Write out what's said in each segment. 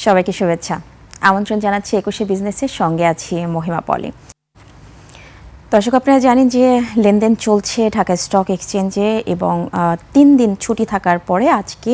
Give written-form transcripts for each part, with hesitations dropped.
সবাইকে শুভেচ্ছা। আমন্ত্রণ জানাচ্ছি ২১শে বিজনেসের সঙ্গে আছি মহিমা পলি। দর্শক, আপনারা জানেন যে লেনদেন চলছে ঢাকা স্টক এক্সচেঞ্জে এবং ৩ দিন ছুটি থাকার পরে আজকে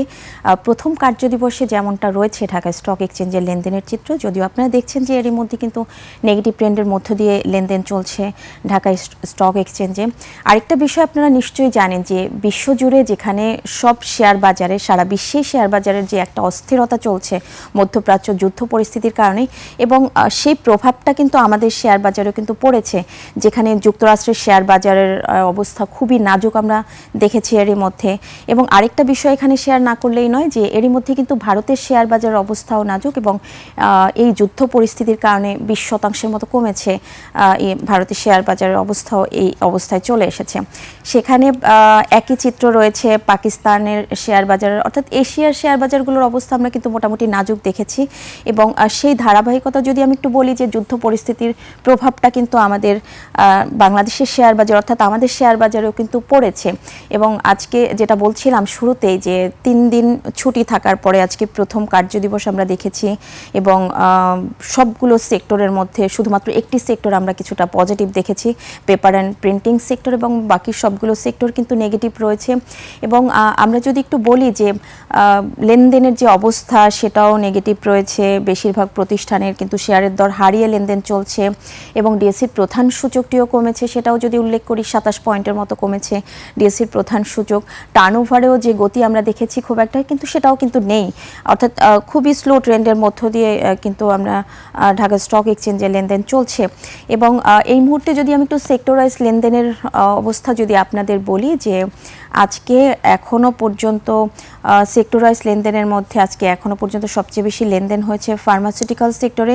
প্রথম কার্যদিবসে যেমনটা রয়েছে ঢাকা স্টক এক্সচেঞ্জের লেনদেনের চিত্র, যদিও আপনারা দেখছেন যে এরই মধ্যে কিন্তু নেগেটিভ ট্রেন্ডের মধ্য দিয়ে লেনদেন চলছে ঢাকা স্টক এক্সচেঞ্জে। আরেকটা বিষয় আপনারা নিশ্চয়ই জানেন যে বিশ্বজুড়ে যেখানে সব শেয়ার বাজারে, সারা বিশ্বে শেয়ার বাজারের যে একটা অস্থিরতা চলছে মধ্যপ্রাচ্য যুদ্ধ পরিস্থিতির কারণে, এবং সেই প্রভাবটা কিন্তু আমাদের শেয়ার বাজারেও কিন্তু পড়েছে, যেখানে যুক্তরাষ্ট্রের শেয়ার বাজারের অবস্থা খুবই নাজুক আমরা দেখেছি এরই মধ্যে। এবং আরেকটা বিষয় এখানে শেয়ার না করলেই নয় যে এরই মধ্যে কিন্তু ভারতের শেয়ার বাজারের অবস্থাও নাজুক, এবং এই যুদ্ধ পরিস্থিতির কারণে ২০% মতো কমেছে ভারতের শেয়ার বাজারের অবস্থাও এই অবস্থায় চলে এসেছে। সেখানে একই চিত্র রয়েছে পাকিস্তানের শেয়ার বাজারের, অর্থাৎ এশিয়ার শেয়ার বাজারগুলোর অবস্থা আমরা কিন্তু মোটামুটি নাজুক দেখেছি। এবং সেই ধারাবাহিকতা যদি আমি একটু বলি যে যুদ্ধ পরিস্থিতির প্রভাবটা কিন্তু আমাদের বাংলাদেশের শেয়ার বাজার, অর্থাৎ আমাদের শেয়ার বাজারেও কিন্তু পড়েছে। এবং আজকে যেটা বলছিলাম শুরুতেই যে ৩ দিন ছুটি থাকার পরে আজকে প্রথম কার্যদিবস আমরা দেখেছি, এবং সবগুলো সেক্টরের মধ্যে শুধুমাত্র একটি সেক্টর আমরা কিছুটা পজিটিভ দেখেছি, পেপার অ্যান্ড প্রিন্টিং সেক্টর, এবং বাকি সবগুলো সেক্টর কিন্তু নেগেটিভ রয়েছে। এবং আমরা যদি একটু বলি যে লেনদেনের যে অবস্থা সেটাও নেগেটিভ রয়েছে, বেশিরভাগ প্রতিষ্ঠানের কিন্তু শেয়ারের দর হারিয়ে লেনদেন চলছে, এবং ডিএসসির প্রধান সূচকটিও কমেছে, সেটাও যদি উল্লেখ করি ২৭ পয়েন্টের মতো কমেছে ডিএসসির প্রধান সূচক। টার্নওভারেও যে গতি আমরা দেখেছি খুব একটা কিন্তু সেটাও কিন্তু নেই, অর্থাৎ খুবই স্লো ট্রেন্ডের মধ্য দিয়ে কিন্তু আমরা ঢাকা স্টক এক্সচেঞ্জে লেনদেন চলছে। এবং এই মুহূর্তে যদি আমি একটু সেক্টরাইজ লেনদেনের অবস্থা যদি আপনাদের বলি যে আজকে এখনও পর্যন্ত সেক্টরাইজ লেনদেনের মধ্যে আজকে এখনও পর্যন্ত সবচেয়ে বেশি লেনদেন হয়েছে ফার্মাসিউটিক্যাল সেক্টরে।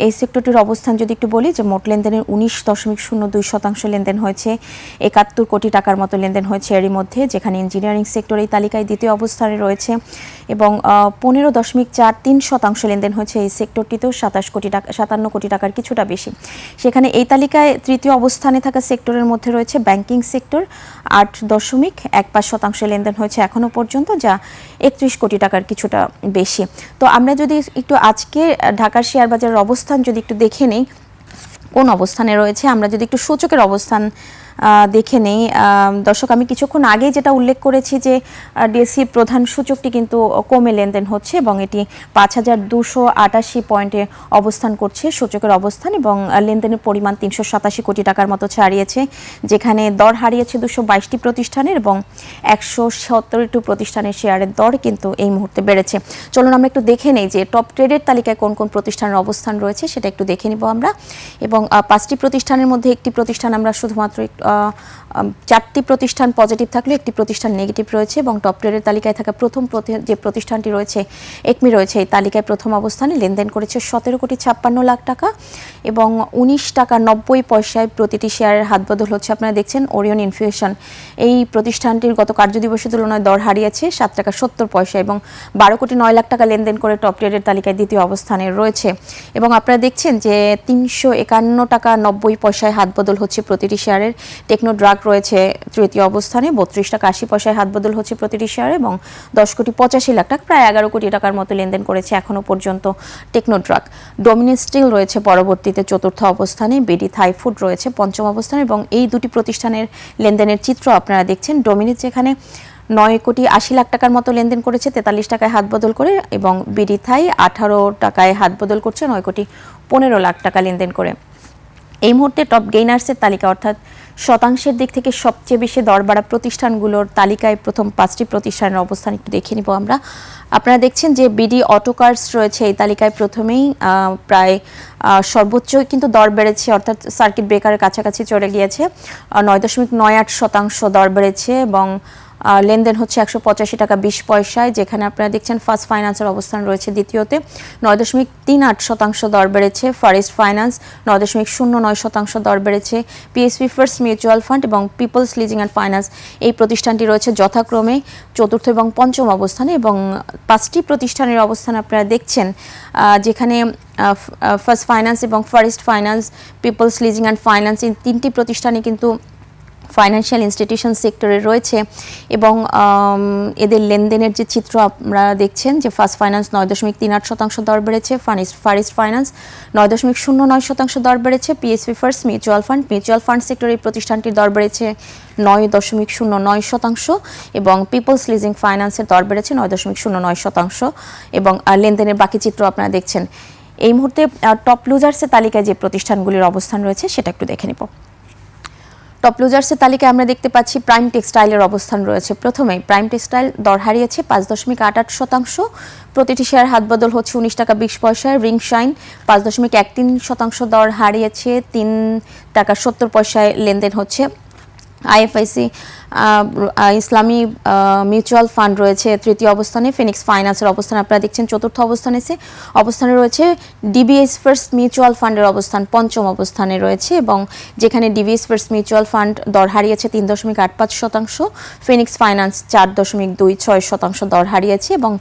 এই সেক্টরটির অবস্থান যদি একটু বলি যে মোট লেনদেনের 19.02% লেনদেন হয়েছে, ৭১ কোটি টাকার মতো লেনদেন হয়েছে এরই মধ্যে, যেখানে ইঞ্জিনিয়ারিং সেক্টর এই তালিকায় দ্বিতীয় অবস্থানে রয়েছে, এবং 15.43% লেনদেন হয়েছে এই সেক্টরটিতেও 57 কোটি টাকার কিছুটা বেশি। সেখানে এই তালিকায় তৃতীয় অবস্থানে থাকা সেক্টরের মধ্যে রয়েছে ব্যাংকিং সেক্টর, 8.15% লেনদেন হয়েছে এখনও পর্যন্ত, যা 31 কোটি টাকার কিছুটা বেশি। তো আমরা যদি একটু আজকে ঢাকার শেয়ার বাজারের অবস্থান যদি একটু দেখে নেই কোন অবস্থানে রয়েছে, আমরা যদি একটু সূচকের অবস্থান দেখে নেই দর্শক, আমি কিছুক্ষণ আগে যেটা উল্লেখ করেছি যে ডিএসসির প্রধান সূচকটি কিন্তু কমে লেনদেন হচ্ছে, এবং এটি ৫,২৮৮ পয়েন্টে অবস্থান করছে সূচকের অবস্থান, এবং লেনদেনের পরিমাণ ৩৮৭ কোটি টাকার মতো ছাড়িয়েছে, যেখানে দর হারিয়েছে ২২২টি প্রতিষ্ঠানের, এবং ১৭০টি প্রতিষ্ঠানের শেয়ারের দর কিন্তু এই মুহূর্তে বেড়েছে। চলুন আমরা একটু দেখে নেই যে টপ ট্রেডের তালিকায় কোন কোন প্রতিষ্ঠানের অবস্থান রয়েছে, সেটা একটু দেখে নিব আমরা। এবং 5টি প্রতিষ্ঠানের মধ্যে একটি প্রতিষ্ঠান আমরা শুধুমাত্র 4টি প্রতিষ্ঠান পজিটিভ থাকলে একটি প্রতিষ্ঠান নেগেটিভ রয়েছে, এবং টপ ট্রেডের তালিকায় থাকা প্রথম যে প্রতিষ্ঠানটি রয়েছে একমি রয়েছে এই তালিকায় প্রথম অবস্থানে, লেনদেন করেছে 17,56,00,000 টাকা, এবং 19 টাকা 90 পয়সায় প্রতিটি শেয়ারের হাত বদল হচ্ছে। আপনারা দেখছেন ওরিয়ন ইনফিউশন এই প্রতিষ্ঠানটির গত কার্যদিবসের তুলনায় দর হারিয়েছে 7 টাকা 70 পয়সা, এবং 12,09,00,000 টাকা লেনদেন করে টপ ট্রেডের তালিকায় দ্বিতীয় অবস্থানে রয়েছে। এবং আপনারা দেখছেন যে 351 টাকা 90 পয়সায় হাত বদল হচ্ছে প্রতিটি শেয়ারের। টেকনো ড্রাগ রয়েছে তৃতীয় অবস্থানে, 32 টাকা 80 পয়সায় হাত বদল হচ্ছে প্রতিটি শেয়ারে, এবং 10,85,00,000 টাকা প্রায় 11 কোটি টাকার মতো লেনদেন করেছে এখনও পর্যন্ত টেকনো ড্রাগ। ডোমিনিস স্টিল রয়েছে পরবর্তীতে চতুর্থ অবস্থানে, বিডি থাই ফুড রয়েছে পঞ্চম অবস্থানে, এবং এই দুটি প্রতিষ্ঠানের লেনদেনের চিত্র আপনারা দেখছেন। ডোমিনিস যেখানে 9,80,00,000 টাকার মতো লেনদেন করেছে 43 টাকায় হাত বদল করে, এবং বিডি থাই 18 টাকায় হাত বদল করছে 9,15,00,000 টাকা লেনদেন করে। এই মুহূর্তে টপ গেইনার্সের তালিকা, অর্থাৎ শতাংশের দিক থেকে সবচেয়ে বেশি দরবাড়া প্রতিষ্ঠানগুলোর তালিকায় প্রথম 5টি প্রতিষ্ঠানের অবস্থান একটু দেখে নিব আমরা। আপনারা দেখছেন যে বিডি অটোকার্স রয়েছে এই তালিকায় প্রথমেই, প্রায় সর্বোচ্চ কিন্তু দর বেড়েছে, অর্থাৎ সার্কিট ব্রেকারের কাছাকাছি চলে গিয়েছে, 9.98% দর বেড়েছে, এবং লেনদেন হচ্ছে 185 টাকা 20 পয়সায়, যেখানে আপনারা দেখছেন ফার্স্ট ফাইন্যান্সের অবস্থান রয়েছে দ্বিতীয়তে, 9.38% দর বেড়েছে। ফরেস্ট ফাইন্যান্স 9.09% দর বেড়েছে। পিএসপি ফার্স্ট মিউচুয়াল ফান্ড এবং পিপলস লিজিং অ্যান্ড ফাইন্যান্স এই প্রতিষ্ঠানটি রয়েছে যথাক্রমে চতুর্থ এবং পঞ্চম অবস্থানে, এবং 5টি প্রতিষ্ঠানের অবস্থান আপনারা দেখছেন, যেখানে ফার্স্ট ফাইন্যান্স এবং Forest Finance, Peoples Leasing and Finance এই 3টি প্রতিষ্ঠানে কিন্তু ফাইন্যান্সিয়াল ইনস্টিটিউশন সেক্টরে রয়েছে এবং এদের লেনদেনের যে চিত্র আপনারা দেখছেন যে ফার্স্ট ফাইন্যান্স 9.38% দর বেড়েছে, ফারিস্ট ফাইন্যান্স 9.09% দর বেড়েছে, পিএসভি ফার্স্ট মিউচুয়াল ফান্ড সেক্টরের প্রতিষ্ঠানটির দর বেড়েছে 9.09% এবং পিপলস লিজিং ফাইন্যান্সের দর বেড়েছে 9.09% এবং লেনদেনের বাকি চিত্র আপনারা দেখছেন। এই মুহূর্তে টপ লুজার্সের তালিকায় যে প্রতিষ্ঠানগুলির অবস্থান রয়েছে সেটা একটু দেখে নিব। টপ লুজার্সের তালিকায় আমরা দেখতে পাচ্ছি প্রাইম টেক্সটাইলের অবস্থান রয়েছে। প্রথমেই প্রাইম টেক্সটাইল দর হারিয়েছে 5.88%, প্রতিটি শেয়ার হাত বদল হচ্ছে 19 টাকা 20 পয়সায়। রিং শাইন 5.13% দর হারিয়েছে, 3 টাকা 70 পয়সায় লেনদেন হচ্ছে। আইএফআইসি ইসলামী মিউচুয়াল ফান্ড রয়েছে তৃতীয় অবস্থানে। ফিনিক্স ফাইন্যান্সের অবস্থান আপনারা দেখছেন চতুর্থ অবস্থানে রয়েছে। ডিবিএস ফার্স্ট মিউচুয়াল ফান্ডের অবস্থান পঞ্চম অবস্থানে রয়েছে এবং যেখানে ডিবিএস ফার্স্ট মিউচুয়াল ফান্ড দর হারিয়েছে 3.85%, ফিনিক্স ফাইন্যান্স 4.26% দর হারিয়েছে এবং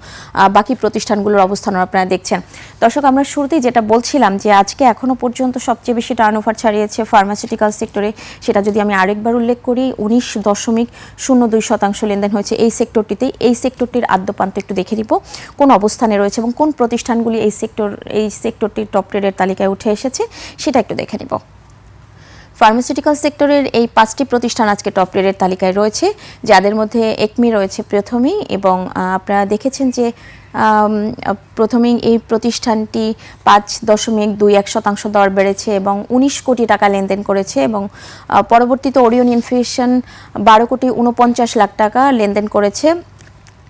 বাকি প্রতিষ্ঠানগুলোর অবস্থান আপনারা দেখছেন। দর্শক, আমরা শুরুতেই যেটা বলছিলাম যে আজকে এখনো পর্যন্ত সবচেয়ে বেশি টার্নওভার ছাড়িয়েছে ফার্মাসিউটিক্যাল সেক্টরে, সেটা যদি আমি আরেকবার উল্লেখ করি 19.02% লেনদেন হয়েছে এই সেক্টরটিতে। এই সেক্টরটির আদ্যপান্ত একটু দেখে নিব কোন অবস্থানে রয়েছে এবং কোন প্রতিষ্ঠানগুলি এই সেক্টরটির টপ ট্রেডের তালিকায় উঠে এসেছে সেটা একটু দেখে নিব। ফার্মাসিউটিক্যাল সেক্টরের এই 5টি প্রতিষ্ঠান আজকে টপ ট্রেডের তালিকায় রয়েছে, যাদের মধ্যে একমি রয়েছে প্রথমেই এবং আপনারা দেখেছেন যে প্রথমেই এই প্রতিষ্ঠানটি 5.21% দর বেড়েছে এবং 19 কোটি টাকা লেনদেন করেছে এবং পরবর্তীতে ওরিয়ন ইনফিউশন 12.49 কোটি টাকা লেনদেন করেছে।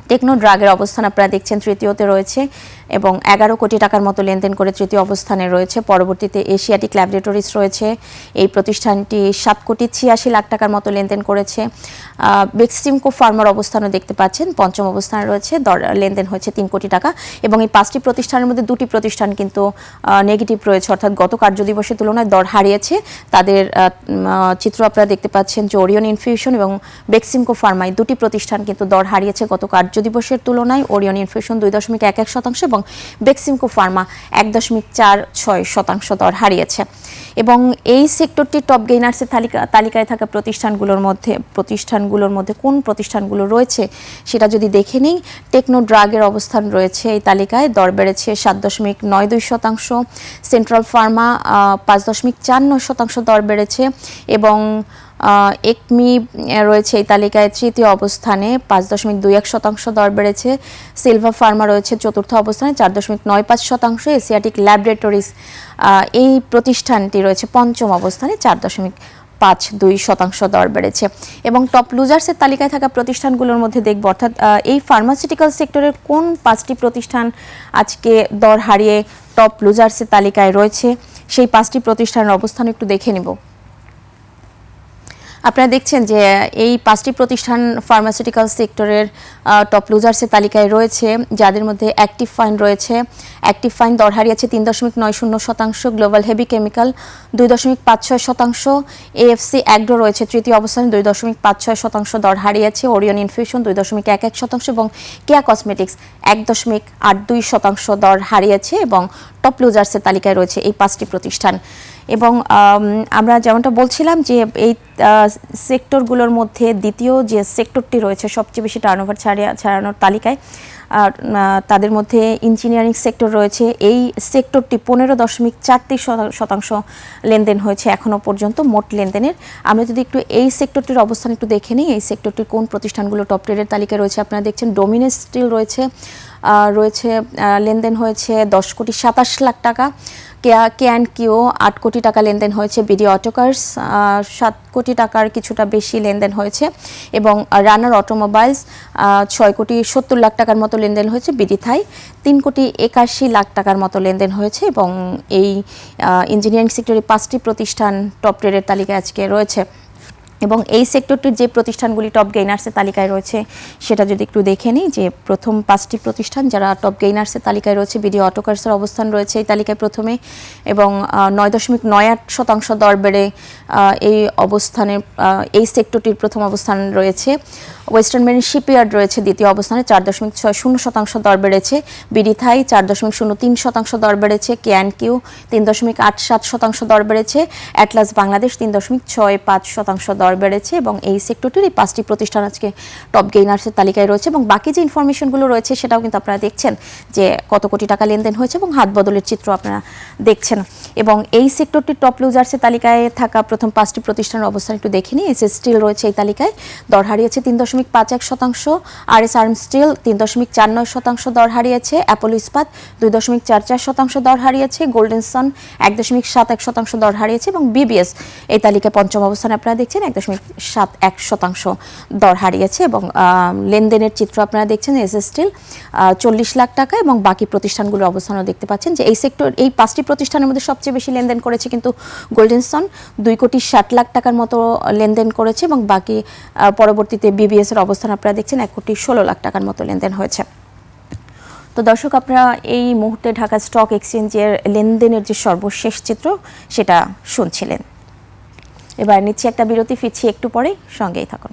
টেকনো ড্রাগের অবস্থান আপনারা দেখছেন তৃতীয়তে রয়েছে এবং 11 কোটি টাকার মতো লেনদেন করে তৃতীয় অবস্থানে রয়েছে। পরবর্তীতে এশিয়াটিক ল্যাবরেটরিজ রয়েছে, এই প্রতিষ্ঠানটি 7.86 কোটি টাকার মতো লেনদেন করেছে। বেক্সিমকো ফার্মার অবস্থানও দেখতে পাচ্ছেন পঞ্চম অবস্থানে রয়েছে, লেনদেন হয়েছে 3 কোটি টাকা এবং এই 5টি প্রতিষ্ঠানের মধ্যে 2টি প্রতিষ্ঠান কিন্তু নেগেটিভ রয়েছে, অর্থাৎ গত কার্যদিবসের তুলনায় দর হারিয়েছে। তাদের চিত্র আপনারা দেখতে পাচ্ছেন যে ওরিয়ন ইনফিউশন এবং বেক্সিমকো ফার্মা, এই 2টি প্রতিষ্ঠান কিন্তু দর হারিয়েছে গত কার্যদিবসের তুলনায়। ওরিয়ন ইনফিউশন 2.11% এবং বেক্সিমকো ফার্মা 1.46% দর হারিয়েছে এবং এই সেক্টরটির টপ গেইনার্সের তালিকায় থাকা প্রতিষ্ঠানগুলোর মধ্যে কোন প্রতিষ্ঠানগুলো রয়েছে সেটা যদি দেখে নিই, টেকনো ড্রাগের অবস্থান রয়েছে এই তালিকায়, দর বেড়েছে 7.92%, সেন্ট্রাল ফার্মা 5.54% দর বেড়েছে এবং একমি রয়েছে এই তালিকায় তৃতীয় অবস্থানে 5.21% দর বেড়েছে। সিলভা ফার্মা রয়েছে চতুর্থ অবস্থানে 4.95%, এশিয়াটিক ল্যাবরেটরিজ এই প্রতিষ্ঠানটি রয়েছে পঞ্চম অবস্থানে 4.52% দর বেড়েছে এবং টপ লুজার্সের তালিকায় থাকা প্রতিষ্ঠানগুলোর মধ্যে দেখব, অর্থাৎ এই ফার্মাসিউটিক্যাল সেক্টরের কোন 5টি প্রতিষ্ঠান আজকে দর হারিয়ে টপ লুজার্সের তালিকায় রয়েছে সেই 5টি প্রতিষ্ঠানের অবস্থান একটু দেখে নিব। আপনারা দেখছেন যে এই 5টি প্রতিষ্ঠান ফার্মাসিউটিক্যাল সেক্টরের টপ লুজার্সের তালিকায় রয়েছে, যাদের মধ্যে অ্যাক্টিভ ফাইন রয়েছে। অ্যাক্টিভ ফাইন দর হারিয়েছে 3.90%, global heavy chemical 2.56%, AFC agro রয়েছে তৃতীয় অবস্থানে 2.56% দর হারিয়েছে। ওরিয়ন ইনফিউশন 2.11% এবং কেয়া কসমেটিক্স 1.82% দর হারিয়েছে এবং টপ লুজার্সের তালিকায় রয়েছে এই 5টি প্রতিষ্ঠান। এবং আমরা যেমনটা বলছিলাম যে এই সেক্টরগুলোর মধ্যে দ্বিতীয় যে সেক্টরটি রয়েছে সবচেয়ে বেশি টার্নওভার ছাড়ানোর তালিকায়, তাদের মধ্যে ইঞ্জিনিয়ারিং সেক্টর রয়েছে। এই সেক্টরটি 15.43% লেনদেন হয়েছে এখনো পর্যন্ত মোট লেনদেনের। আমরা যদি একটু এই সেক্টরটির অবস্থান একটু দেখে নিই, এই সেক্টরটির কোন প্রতিষ্ঠানগুলো টপ ট্রেডের তালিকায় রয়েছে আপনারা দেখছেন। ডোমিনেস স্টিল রয়েছে লেনদেন হয়েছে 10.27 টাকা। কেএনকিউ 8 কোটি টাকা লেনদেন হয়েছে। বিডি অটোকার্স 7 কোটি টাকার কিছুটা বেশি লেনদেন হয়েছে এবং রানার অটোমোবাইলস 6.70 টাকার মতো লেনদেন হয়েছে। বিডি থাই 3.81 টাকার মতো লেনদেন হয়েছে এবং এই ইঞ্জিনিয়ারিং সেক্টরে 5টি প্রতিষ্ঠান টপ ট্রেডের তালিকায় আজকে রয়েছে এবং এই সেক্টরটির যে প্রতিষ্ঠানগুলি টপ গেইনার্সের তালিকায় রয়েছে সেটা যদি একটু দেখে নিই, যে প্রথম 5টি প্রতিষ্ঠান যারা টপ গেইনার্সের তালিকায় রয়েছে, বিডি অটোকার্সের অবস্থান রয়েছে এই তালিকায় প্রথমে এবং 9.98% দর বেড়ে এই অবস্থানে এই সেক্টরটির প্রথম অবস্থান রয়েছে। ওয়েস্টার্ন মেরিন শিপইয়ার্ড রয়েছে দ্বিতীয় অবস্থানে 4.60% দর বেড়েছে। বিডি থাই 4.03% দর বেড়েছে। কেএনকিউ 3.87% দর বেড়েছে। অ্যাটলাস বাংলাদেশ 3.65% দর বেড়েছে এবং এই সেক্টরটির এই 5টি প্রতিষ্ঠান আজকে টপ গেইনার্সের তালিকায় রয়েছে এবং বাকি যে ইনফরমেশনগুলো রয়েছে সেটাও কিন্তু আপনারা দেখছেন যে কত কোটি টাকা লেনদেন হয়েছে এবং হাত বদলের চিত্র আপনারা দেখছেন। এবং এই সেক্টরটির টপ লুজার্সের তালিকায় থাকা প্রথম 5টি প্রতিষ্ঠানের অবস্থান একটু দেখে নিই। এসএস স্টিল রয়েছে এই তালিকায়, দর হারিয়েছে 3.51%। আরএস আর্ম স্টিল 3.49% দর হারিয়েছে। অ্যাপোলো ইস্পাত 2.44% দর হারিয়েছে। গোল্ডেন সান 1.71% দর হারিয়েছে এবং বিবিএস এই তালিকায় পঞ্চম অবস্থানে আপনারা দেখছেন 1.71% দর হারিয়েছে এবং লেনদেনের চিত্র আপনারা দেখছেন। এসএস স্টিল 40 লাখ টাকা এবং বাকি প্রতিষ্ঠানগুলোর অবস্থানও দেখতে পাচ্ছেন যে এই সেক্টর এই 5টি প্রতিষ্ঠানের মধ্যে সবচেয়ে বেশি লেনদেন করেছে কিন্তু গোল্ডেন সান 2.60 কোটি টাকার মতো লেনদেন করেছে এবং বাকি পরবর্তীতে বিবিএস এর অবস্থান আপনারা দেখছেন 1.16 কোটি টাকার মতো লেনদেন হয়েছে। তো দর্শক, আপনারা এই মুহূর্তে ঢাকা স্টক এক্সচেঞ্জের লেনদেনের যে সর্বশেষ চিত্র সেটা শুনছিলেন। এবার নিচ্ছি একটা বিরতি, ফিরছি একটু পরে, সঙ্গেই থাকুন।